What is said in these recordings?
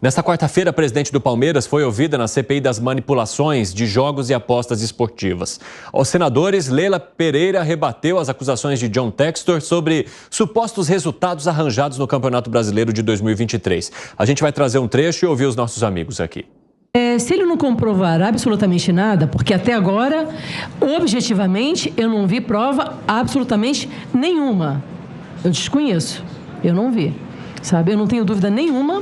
Nesta quarta-feira, a presidente do Palmeiras foi ouvida na CPI das manipulações de jogos e apostas esportivas. Aos senadores, Leila Pereira rebateu as acusações de John Textor sobre supostos resultados arranjados no Campeonato Brasileiro de 2023. A gente vai trazer um trecho e ouvir os nossos amigos aqui. Se ele não comprovar absolutamente nada, porque até agora, objetivamente, eu não vi prova absolutamente nenhuma. Eu desconheço, eu não vi, sabe? Eu não tenho dúvida nenhuma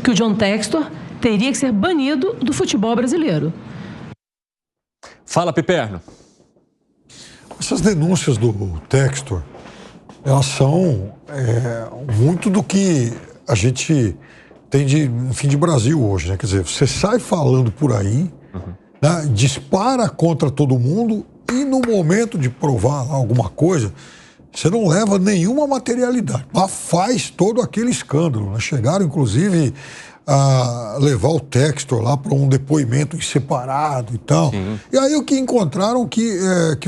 que o John Textor teria que ser banido do futebol brasileiro. Fala, Piperno. Essas denúncias do Textor, elas são muito do que a gente tem de Brasil hoje, né? Quer dizer, você sai falando por aí, né? Dispara contra todo mundo e no momento de provar lá alguma coisa, você não leva nenhuma materialidade, mas faz todo aquele escândalo, né? Chegaram, inclusive, a levar o Textor lá para um depoimento em separado e tal. Sim. E aí o que encontraram que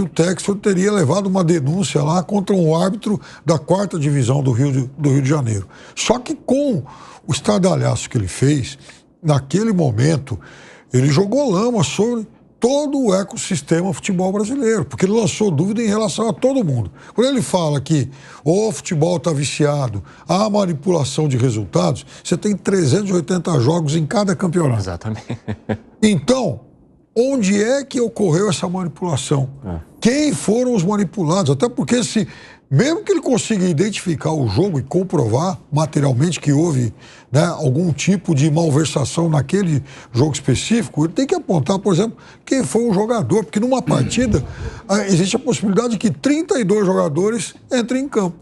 o Textor teria levado uma denúncia lá contra um árbitro da 4ª divisão do Rio de Janeiro. Só que com o estardalhaço que ele fez, naquele momento, ele jogou lama sobre todo o ecossistema futebol brasileiro, porque ele lançou dúvida em relação a todo mundo. Quando ele fala que o futebol está viciado, há manipulação de resultados, você tem 380 jogos em cada campeonato. Exatamente. Então, onde é que ocorreu essa manipulação? Quem foram os manipulados? Até porque mesmo que ele consiga identificar o jogo e comprovar materialmente que houve, né, algum tipo de malversação naquele jogo específico, ele tem que apontar, por exemplo, quem foi o jogador, porque numa partida existe a possibilidade de que 32 jogadores entrem em campo.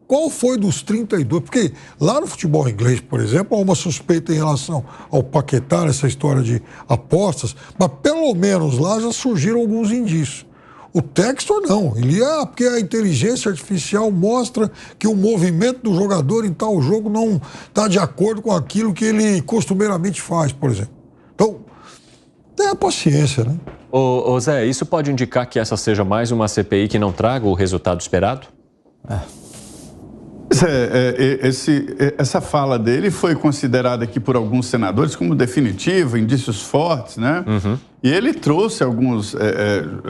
Qual foi dos 32? Porque lá no futebol inglês, por exemplo, há uma suspeita em relação ao Paquetá, essa história de apostas, mas pelo menos lá já surgiram alguns indícios. O Textor não, porque a inteligência artificial mostra que o movimento do jogador em tal jogo não está de acordo com aquilo que ele costumeiramente faz, por exemplo. Então, tenha paciência, né? Ô Zé, isso pode indicar que essa seja mais uma CPI que não traga o resultado esperado? Essa fala dele foi considerada aqui por alguns senadores como definitiva, indícios fortes, né? E ele trouxe alguns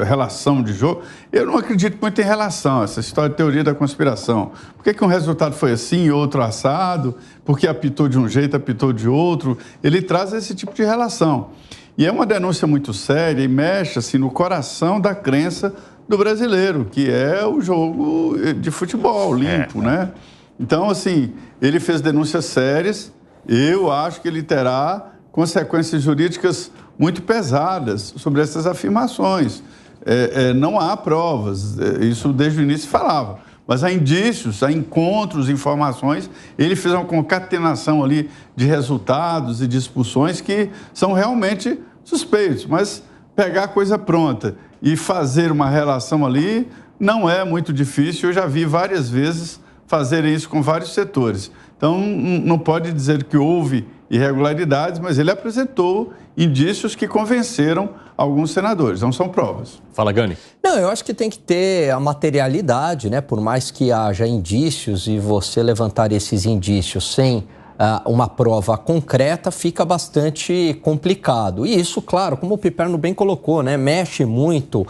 relação de jogo. Eu não acredito muito em relação, essa história de teoria da conspiração. Por que um resultado foi assim e outro assado? Porque apitou de um jeito, apitou de outro? Ele traz esse tipo de relação. E é uma denúncia muito séria e mexe assim, no coração da crença do brasileiro, que é o jogo de futebol limpo, né? Então, assim, ele fez denúncias sérias, eu acho que ele terá consequências jurídicas muito pesadas sobre essas afirmações. Não há provas, isso desde o início falava, mas há indícios, há encontros, informações, ele fez uma concatenação ali de resultados e de expulsões que são realmente suspeitos, mas pegar a coisa pronta e fazer uma relação ali não é muito difícil. Eu já vi várias vezes fazerem isso com vários setores. Então, não pode dizer que houve irregularidades, mas ele apresentou indícios que convenceram alguns senadores, não são provas. Fala, Gani. Não, eu acho que tem que ter a materialidade, né? Por mais que haja indícios e você levantar esses indícios sem uma prova concreta, fica bastante complicado. E isso, claro, como o Piperno bem colocou, né, mexe muito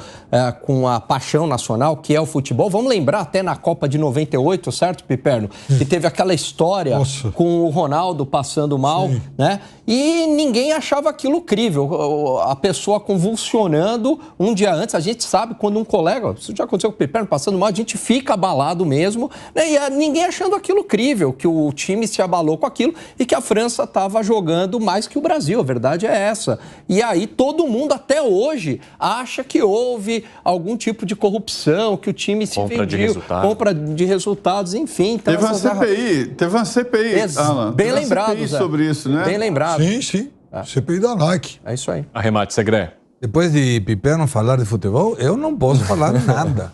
com a paixão nacional, que é o futebol. Vamos lembrar até na Copa de 98, certo, Piperno? Que teve aquela história com o Ronaldo passando mal, né? E ninguém achava aquilo crível. A pessoa convulsionando um dia antes. A gente sabe quando um colega, isso já aconteceu com o Piperno, passando mal, a gente fica abalado mesmo, né? E ninguém achando aquilo crível, que o time se abalou com aquilo e que a França estava jogando mais que o Brasil, a verdade é essa. E aí todo mundo até hoje acha que houve algum tipo de corrupção, que o time se vendiu, compra de resultados, enfim. Então teve uma CPI, Alan. Bem lembrado, Zé. Sobre isso, né? Bem lembrado. Sim. CPI da Nike. É isso aí. Arremate, Segré. Depois de Piperno falar de futebol, eu não posso falar nada.